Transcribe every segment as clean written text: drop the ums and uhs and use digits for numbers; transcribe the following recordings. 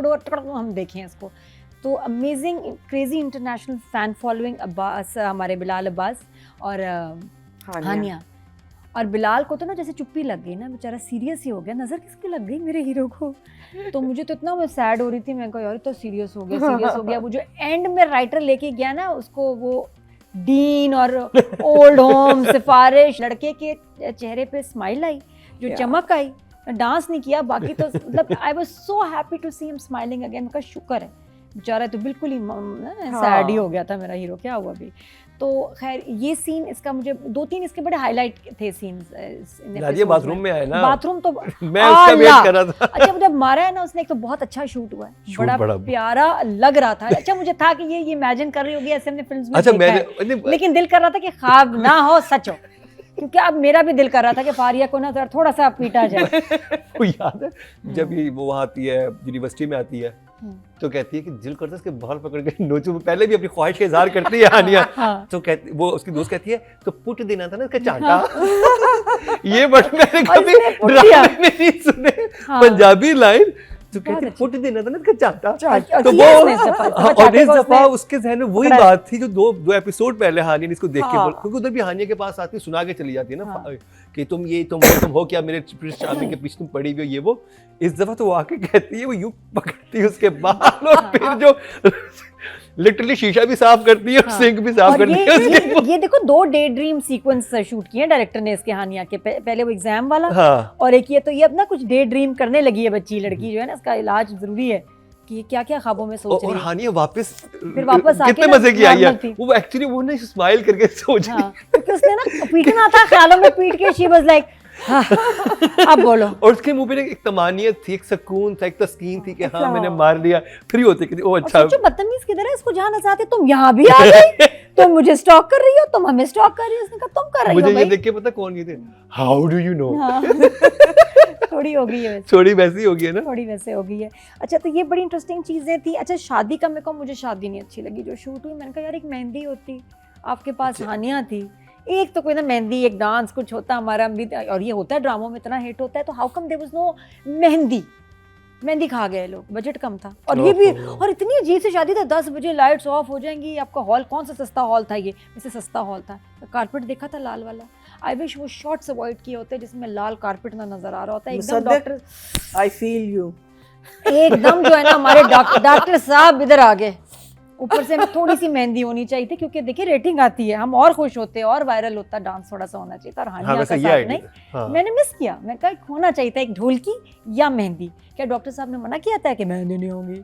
छोड़ो, हम देखें इसको। तो amazing crazy international fan following Abbas, हमारे बिलाल अब्बास और हानिया। और बिलाल को तो ना जैसे चुप्पी लग गई ना, बेचारा सीरियस ही हो गया, नजर किसकी लग गई मेरे हीरो को। तो मुझे तो इतना मैं सैड हो रही थी, मैं कहा यार तो सीरियस हो गया। वो जो एंड में राइटर लेके गया ना उसको, वो डीन और ओल्ड होम सिफारिश, लड़के के चेहरे पे स्माइल आई, जो चमक आई। डांस नहीं किया बाकी तो मतलब I was so happy to see him smiling again. का शुक्र है बेचारा, तो बिल्कुल ही सैड ही हो गया था मेरा हीरो, क्या हुआ अभी। तो खैर ये सीन इसका, मुझे 2-3 इसके बड़े हाईलाइट थे सीन्स। बाथरूम में आया ना, बाथरूम तो मैं उसका वेट कर रहा था। अच्छा जब मारा है ना उसने, एक तो बहुत अच्छा शूट हुआ है, बड़ा प्यारा लग रहा था। अच्छा मुझे था कि ये इमेजिन कर रही होगी ऐसे हमने फिल्म्स में देखा है, लेकिन दिल कर रहा था कि ख्वाब ना हो सच हो, क्योंकि अब मेरा भी दिल कर रहा था कि फारिया को ना थोड़ा सा पीटा जाए। वो याद है जब ये वो आती है यूनिवर्सिटी में आती है तो कहती है कि दिल करता है इसके बाल पकड़ के नोचूं। पहले भी अपनी ख्वाहिश का इजहार करती है हानिया। तो कहती, वो उसकी दोस्त कहती है तो पुट देना था ना इसका चांटा। ये बट मैंने कभी ड्रामे में नहीं सुने पंजाबी लाइन। तो कहती पुट देना था ना इसका चांटा। तो वो और इस दफा उसके जहन में वही बात थी जो दो एपिसोड पहले हानिया ने इसको देख के बोला, क्योंकि उधर भी हानिया के पास आती सुना के चली जाती है ना कि तुम हो क्या मेरे प्रिंस चार्मिंग के पीछे तुम पड़ी हुई हो ये वो। इस दफा तो वो आके कहती है, वो यूं पकड़ती है उसके बाल और फिर जो लिटरली शीशा भी साफ करती है और सिंक भी साफ करती है उसके। ये देखो 2 डे ड्रीम सीक्वेंस शूट किए डायरेक्टर ने इसके हानिया के, पहले वो एग्जाम वाला और एक ये, तो ये अपना कुछ डे ड्रीम करने लगी है बच्ची लड़की जो है ना, इसका इलाज जरूरी है कि क्या क्या ख्वाबों में सोच रही है। और हानिया वापस कितने मजे की आई है वो एक्चुअली, वो ना स्माइल करके सोच रही है क्योंकि उसने ना पीटना था, ख्यालों में पीट के शी वाज लाइक अब बोलो। और उसके मुंह पे एक तमानियत थी, एक सुकून था, एक तस्कीन थी कि हाँ मैंने मार लिया। फ्री होते कि ओ अच्छा। सोचो बदतमीज किधर है, इसको जहाँ नचाते तुम यहाँ भी आ गई, तुम मुझे स्टॉक कर रही हो, तुम हमें स्टॉक कर रही हो। उसने कहा तुम कर रही हो। मुझे ये देख के पता कौन ये थे, हाउ डू यू नो। थोड़ी हो गई है, थोड़ी वैसी हो गई है ना, थोड़ी वैसे हो गई है। अच्छा तो ये बड़ी इंटरेस्टिंग चीजें थी। अच्छा शादी का मेरे को, मुझे शादी नहीं अच्छी लगी जो शूट हुई। मैंने कहा यार एक मेहंदी होती, आपके पास हानिया थी, एक तो कोई ना मेहंदी, एक डांस कुछ होता हमारा भी। और ये होता है ड्रामों में इतना हिट होता है, तो how come there was no mehndi खा गए लोग, बजट कम था। और ये भी, और इतनी अजीब सी शादी था, 10 बजे लाइट्स ऑफ हो जाएंगी। आपका हॉल कौन सा सस्ता हॉल था, ये वैसे सस्ता हॉल था। कारपेट देखा था लाल वाला, आई विश वो शॉट्स अवॉइड किए होते जिसमें लाल कारपेट ना नजर आ रहा होता है। एकदम डॉक्टर, आई फील यू, एकदम जो है ना हमारे डॉक्टर साहब इधर आ गए। ऊपर से थोड़ी सी मेहंदी होनी चाहिए थी, क्योंकि देखिए रेटिंग आती है, हम और खुश होते और वायरल होता, डांस थोड़ा सा होना चाहिए था। और हानिया का साथ नहीं, मैंने मिस किया। मैं कहा होना चाहिए था एक ढोलकी या मेहंदी। क्या डॉक्टर साहब ने मना किया था कि मेहंदी नहीं होंगी?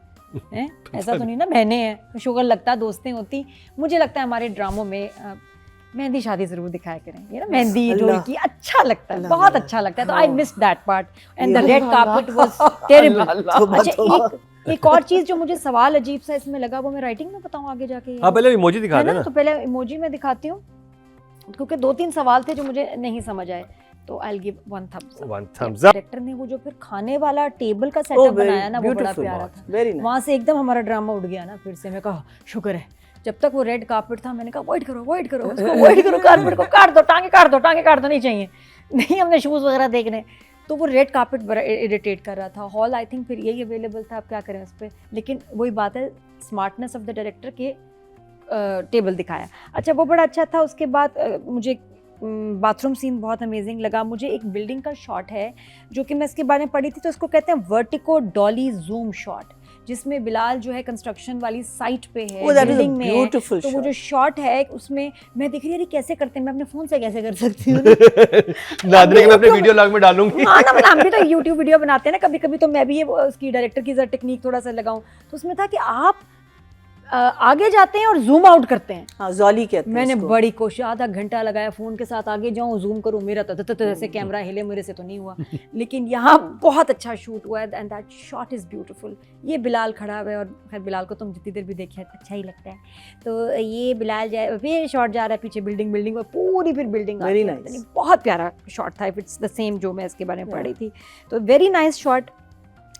ऐसा तो नहीं ना, बहनें हैं, शुगर लगता, दोस्तें होती। मुझे लगता है हमारे ड्रामों में मेहंदी शादी जरूर दिखाया करें, ये ना मेहंदी ढोलकी अच्छा लगता है, बहुत अच्छा लगता है। तो I miss that part and the red carpet was terrible. अच्छा एक और चीज जो मुझे सवाल अजीब सा इसमें लगा, वो मैं राइटिंग में बताऊं आगे जाके। हाँ पहले इमोजी दिखा देना। तो पहले इमोजी में दिखाती हूँ, क्योंकि 2-3 सवाल थे जो मुझे नहीं समझ आए। तो I will give 1 thumbs up। Director ने वो जो फिर खाने वाला टेबल का सेटअप बनाया ना, वो बड़ा प्यारा था। वहां से एकदम हमारा ड्रामा उड़ गया ना फिर से। मैं कहा शुक्र है, जब तक वो रेड कार्पेट था मैंने कहा अवॉइड करो कार्पेट को, काट दो, टांगे काट दो, नहीं चाहिए, नहीं हमने शूज वगैरह देखने। तो वो रेड कार्पेट बड़ा इरिटेट कर रहा था। हॉल आई थिंक फिर यही अवेलेबल था, अब क्या करें उस पर। लेकिन वही बात है, स्मार्टनेस ऑफ द डायरेक्टर के टेबल दिखाया। अच्छा वो बड़ा अच्छा था। उसके बाद मुझे बाथरूम सीन बहुत अमेजिंग लगा। मुझे एक बिल्डिंग का शॉट है जो कि मैं इसके बारे में पढ़ी थी, तो इसको कहते हैं वर्टिको डॉली जूम शॉट, जिसमें बिलाल जो है कंस्ट्रक्शन वाली साइट पे है, बिल्डिंग में है। तो वो जो शॉट है उसमें मैं देख रही हूँ कैसे करते हैं, मैं अपने फोन से कैसे कर सकती हूँ। नादरे मैं अपने वीडियो लॉग में डालूंगी। हाँ ना, हम भी तो यूट्यूब वीडियो बनाते हैं ना कभी कभी, तो मैं भी ये उसकी डायरेक्टर की टेक्निक थोड़ा सा लगाऊं। तो उसमें था कि आप आगे जाते हैं और जूम आउट करते हैं। हाँ, ज़ॉली कहते हैं। मैंने बड़ी कोशिश, आधा घंटा लगाया फोन के साथ, आगे जाऊं जूम करूं, मेरा तो ऐसे कैमरा हिले, मेरे से तो नहीं हुआ। लेकिन यहाँ बहुत अच्छा शूट हुआ है and that shot is beautiful. ये बिलाल खड़ा हुआ है, और खैर बिलाल को तुम जितनी देर भी देखे अच्छा ही लगता है। तो ये बिलाल जाए, फिर शॉट जा रहा है पीछे बिल्डिंग और पूरी फिर बिल्डिंग वेरी नाइस, बहुत प्यारा शॉट था। इफ इट्स द सेम जो मैं इसके बारे में पढ़ रही थी, तो वेरी नाइस शॉट।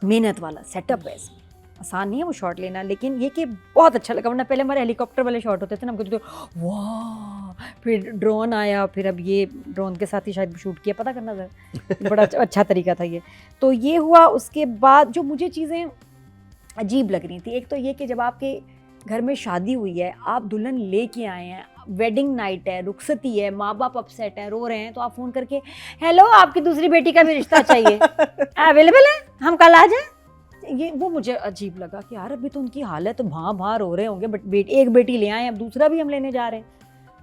मेहनत वाला सेटअप है इसमें, आसान नहीं है वो शॉट लेना, लेकिन ये कि बहुत अच्छा लगा। वरना पहले हमारे हेलीकॉप्टर वाले शॉट होते थे ना, हम कहते थे वाह, फिर ड्रोन आया, फिर अब ये ड्रोन के साथ ही शायद शूट किया, पता करना सर। बड़ा अच्छा तरीका था ये। तो ये हुआ। उसके बाद जो मुझे चीज़ें अजीब लग रही थी। एक तो ये कि जब आपके घर में शादी हुई है, आप दुल्हन लेके आए हैं, वेडिंग नाइट है, रुखसती है, माँ बाप अपसेट हैं, रो रहे हैं, तो आप फ़ोन करके हेलो आपकी दूसरी बेटी का भी रिश्ता चाहिए, अवेलेबल है, हम कल आ जाएं। ये वो मुझे अजीब लगा कि यार अभी तो उनकी हालत भाँ रो रहे होंगे, बट एक बेटी ले आए, अब दूसरा भी हम लेने जा रहे हैं।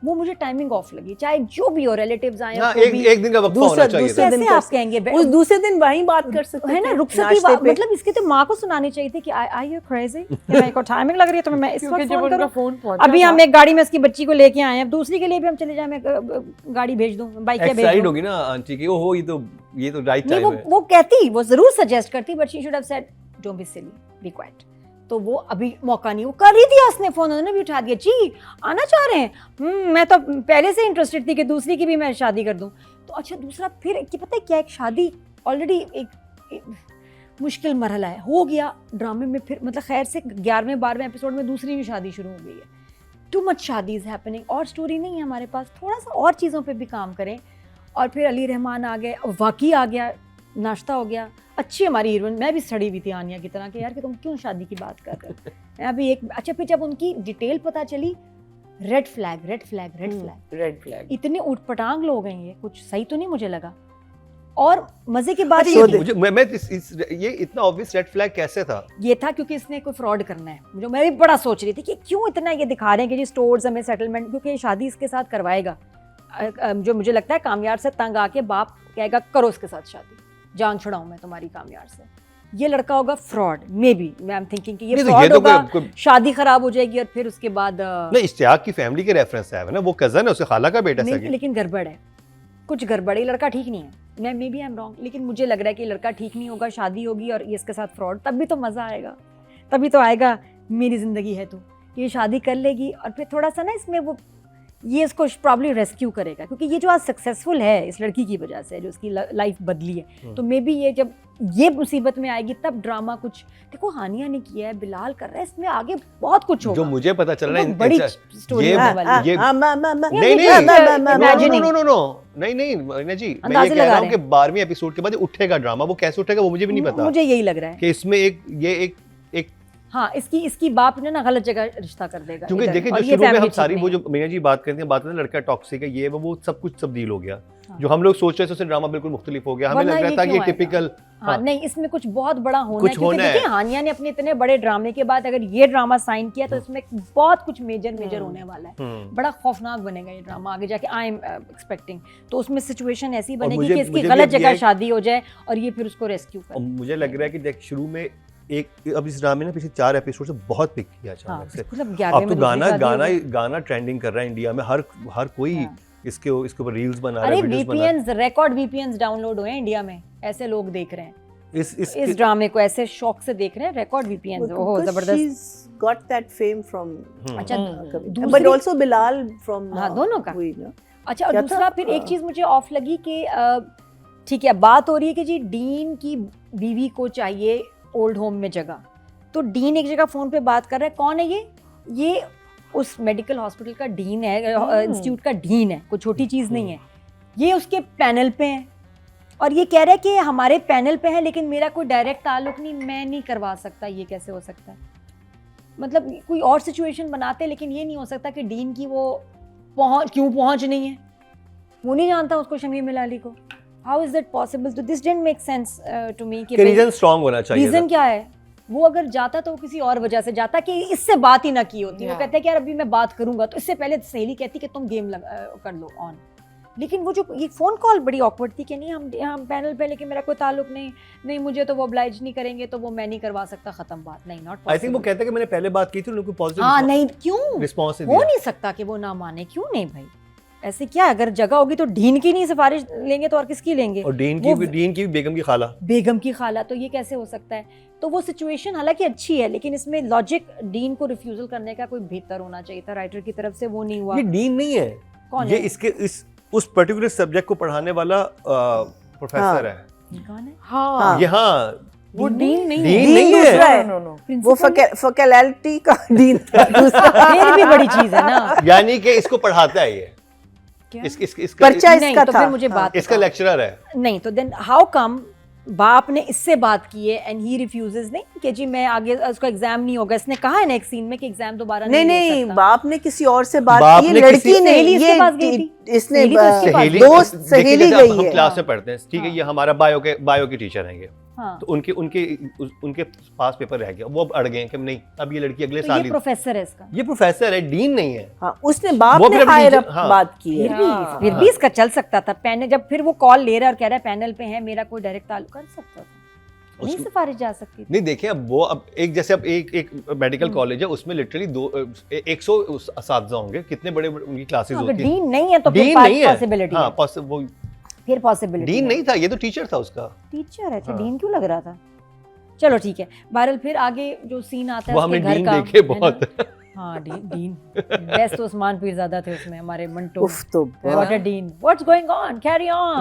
वो मुझे टाइमिंग ऑफ लगी, चाहे जो भी हो, रिलेटिव्स आए एक दिन का वक्त होना चाहिए। कैसे आप कहेंगे उस दूसरे दिन वहीं बात कर सकते है ना, रुखसती मतलब इसके तो माँ को सुनानी चाहिए थी कि आई यू क्रेजी, मेरे को टाइमिंग लग रही है तो मैं इस वक्त फोन करूं। अभी हम एक गाड़ी में इसकी बच्ची को लेके आए हैं, दूसरी के लिए भी हम चले जाए, मैं गाड़ी भेज दूं, बाइक क्या भेज दूं। होगी ना आंटी की, ओहो ये तो राइट टाइम है। वो कहती, वो जरूर सजेस्ट करती, but she should have said don't be silly, be quiet. तो वो अभी मौका नहीं, वो कर रही थी, उसने फोन उन्होंने भी उठा दिया, जी आना चाह रहे हैं, मैं तो पहले से इंटरेस्टेड थी कि दूसरी की भी मैं शादी कर दूं। तो अच्छा दूसरा फिर कि पता है क्या, एक शादी ऑलरेडी एक मुश्किल मरहला है, हो गया ड्रामे में, फिर मतलब खैर से 11वें 12वें एपिसोड में दूसरी भी शादी शुरू हो गई है। टू मच शादी इज हैपनिंग, और स्टोरी नहीं है हमारे पास, थोड़ा सा और चीज़ों पे भी काम करें। और फिर अली रहमान आ गए, वाकई आ गया, नाश्ता हो गया। अच्छी हमारी हीरोइन, मैं भी सड़ी हुई थी आनिया की तरह कि यार कि तुम क्यों शादी की बात कर रहे हो। अभी एक अच्छा, फिर जब उनकी डिटेल पता चली, रेड फ्लैग, इतने उठपटांग लोग हैं, ये कुछ सही तो नहीं मुझे लगा। और मजे की बात ये इतना ऑब्वियस रेड फ्लैग कैसे था? ये था क्योंकि इसने कोई फ्रॉड करना है, मुझे मैं भी बड़ा सोच रही थी कि क्यों इतना ये दिखा रहे हैं कि जी स्टोर्स हमें सेटलमेंट, क्योंकि ये शादी इसके साथ करवाएगा, जो मुझे लगता है कामयार से तंग आके बाप कहेगा करो उसके साथ शादी, जान छुड़ाऊं मैं तुम्हारी कामयार से। ये लड़का होगा fraud, maybe I am thinking कि ये फ्रॉड होगा, शादी खराब हो जाएगी और फिर उसके बाद नहीं, इश्तियाक की फैमिली के रेफरेंस है ना, वो कजन है, उसके खाला का बेटा है। लेकिन गड़बड़ है, कुछ गड़बड़ है, लड़का ठीक नहीं है, मैं maybe I am wrong, लेकिन मुझे लग रहा है कि लड़का ठीक नहीं होगा, शादी होगी और ये इसके साथ फ्रॉड, तब भी तो मजा आएगा, तभी तो आएगा मेरी जिंदगी है तो, ये शादी कर लेगी और फिर थोड़ा सा ना इसमें वो ये इसको प्रॉब्ली रेस्क्यू करेगा, क्योंकि ये जो आज सक्सेसफुल है इस लड़की की वजह से, जो उसकी लाइफ बदली है, तो मे बी ये जब ये मुसीबत में आएगी तब ड्रामा कुछ, देखो हानिया ने किया है, बिलाल कर रहा है, इसमें आगे बहुत कुछ होगा जो मुझे पता चल रहा है, बड़ी स्टोरी होने वाली है। नहीं रीना जी, मैं ये कह रहा हूँ कि 12वें एपिसोड के बाद उठेगा ड्रामा, वो कैसे उठेगा वो मुझे भी नहीं पता। मुझे यही लग रहा है कि इसमें एक हाँ, इसकी बाप ने ना गलत जगह रिश्ता कर देगा, क्योंकि देखिए जो शुरू में हम सारी वो जो मीना जी बात करते हैं लड़का टॉक्सिक है, ये वो सब कुछ तब्दील हो गया। हाँ। जो हम लोग सोच रहे थे उससे ड्रामा बिल्कुल मुख्तलिफ हो गया, हमें लग रहा था कि ये टिपिकल हाँ, नहीं इसमें कुछ बहुत बड़ा होना है, क्योंकि देखिए हानिया ने अपने इतने बड़े ड्रामे के बाद अगर ये ड्रामा साइन किया तो इसमें बहुत कुछ मेजर होने वाला है, बड़ा खौफनाक बनेगा ये ड्रामा आगे जाके, आई एम एक्सपेक्टिंग। तो उसमें सिचुएशन ऐसी बनेगी कि इसकी गलत जगह शादी हो जाए और ये फिर उसको रेस्क्यू करे। मुझे लग रहा है कि देख शुरू में अब इस ड्रामे ने पिछले 4 एपिसोड से बहुत पिक किया अचानक से, अब तो गाना ट्रेंडिंग कर रहा है इंडिया में, हर कोई इसके ऊपर रील्स बना रहा है, वीडियोस बना रहा है। रिकॉर्ड वीपीएन्स डाउनलोड हुए हैं इंडिया में, ऐसे लोग देख रहे हैं इस ड्रामे को, ऐसे शौक से देख रहे हैं, रिकॉर्ड वीपीएन्स। ओह जबरदस्त, गॉट दैट फेम फ्रॉम, अच्छा बट आल्सो बिलाल फ्रॉम, हां दोनों का। अच्छा और दूसरा फिर एक चीज मुझे ऑफ लगी कि ठीक है बात हो रही है कि जी डीन की बीवी को चाहिए ओल्ड होम में जगह, तो डीन एक जगह फोन पे बात कर रहा है, कौन है ये उस मेडिकल हॉस्पिटल का डीन है, इंस्टीट्यूट का डीन है, कोई छोटी चीज़ नहीं है, ये उसके पैनल पे है और ये कह रहा है कि हमारे पैनल पे है लेकिन मेरा कोई डायरेक्ट ताल्लुक नहीं, मैं नहीं करवा सकता। ये कैसे हो सकता है? मतलब कोई और सिचुएशन बनाते, लेकिन ये नहीं हो सकता कि डीन की वो क्यों पहुंच नहीं है, वो नहीं जानता उसको, शमीम इलाली को। How is that possible? तो this didn't make sense to me कि रीजन स्ट्रांग होना चाहिए। रीजन क्या है? वो अगर जाता तो किसी और वजह से जाता कि इससे बात ही ना की होती। वो कहते हैं कि यार अभी मैं बात करूंगा, तो इससे पहले सहेली कहती कि तुम गेम कर लो ऑन। लेकिन वो जो ये फोन कॉल बड़ी ऑकवर्ड थी कि नहीं हम पैनल पे, लेकिन मेरा कोई ताल्लुक नहीं मुझे तो वो ऑब्लाइज नहीं करेंगे, तो वो मैं नहीं करवा सकता, खत्म बात। नहीं, नॉट पॉसिबल। आई थिंक वो कहते हैं कि मैंने पहले बात की थी, उनको पॉजिटिव हां नहीं क्यों रिस्पांस हो नहीं सकता कि वो ना माने, क्यों नहीं भाई? ऐसे क्या, अगर जगह होगी तो डीन की नहीं सिफारिश लेंगे तो और किसकी लेंगे? और डीन की बेगम की खाला, तो ये कैसे हो सकता है? तो वो सिचुएशन हालांकि अच्छी है, लेकिन इसमें लॉजिक डीन को रिफ्यूजल करने का कोई बेहतर होना चाहिए था राइटर की तरफ से, वो नहीं हुआ। ये डीन नहीं है, कौन ये है? उस पर्टिकुलर सब्जेक्ट को पढ़ाने वाला प्रोफेसर है। कौन है? हाँ यहाँ वो डीन नहीं है, वो फैकल्टी का डीन था दूसरा। ये भी बड़ी चीज है ना, यानी कि इसको पढ़ाता है ये, इसका पर्चा इसका तो था, फिर मुझे बात इसका लेक्चरर है। नहीं तो देन हाउ कम बाप ने इससे बात की है एंड ही रिफ्यूजेस, नहीं कि जी मैं आगे उसका एग्जाम नहीं होगा, इसने कहा है ना एक सीन में कि एग्जाम दोबारा नहीं ले नहीं, सकता। बाप ने किसी और से बात बाप की है, ने लड़की किसी- ने, सहेली इसके पास गई थी। इसने सहेली तो इसके पास गई। दोस्त देखिए, सहेली जैसे गई हम है। क्लास में पढ़ते हैं, ठीक है, ये हमारा बायो के टीचर हैं ये, हाँ। तो उनके पास पेपर रह गया, वो अब अड़ गए हैं कि नहीं अब ये लड़की अगले तो साल ये ही, प्रोफेसर है इसका, ये प्रोफेसर है, डीन नहीं है। हाँ, उसने बाप वो ने फिर अपनी हायर टीचर- अप हाँ। बात की है। फिर भी इसका चल सकता था। पैनल जब फिर वो कॉल ले रहा है और कह रहा है पैनल पे है, मेरा कोई डायरेक्ट ताल्लुक, कर सकता था, नहीं सिफारिश जा सकती थी। नहीं देखिए, अब वो अब एक जैसे अब एक मेडिकल कॉलेज है, उसमें लिटरली 100 असातिज़ा होंगे, कितने बड़े उनकी क्लासेस अगर होती हैं। डीन नहीं है तो डीन नहीं है, पॉसिबिलिटी हाँ, है, वो फिर पॉसिबिलिटी डीन नहीं था, ये तो टीचर था उसका। टीचर है, अच्छा हाँ। डीन क्यों लग रहा था? चलो ठीक है, बहरहाल फिर आगे जो सीन आता है वो उसके हमने घर डीन का, देखे है ना? बहुत। हाँ डीन बेस्ट उस्मान पीरज़ादा थे उसमें, हमारे मंटो। उफ, तो what a dean, what's going on, carry on.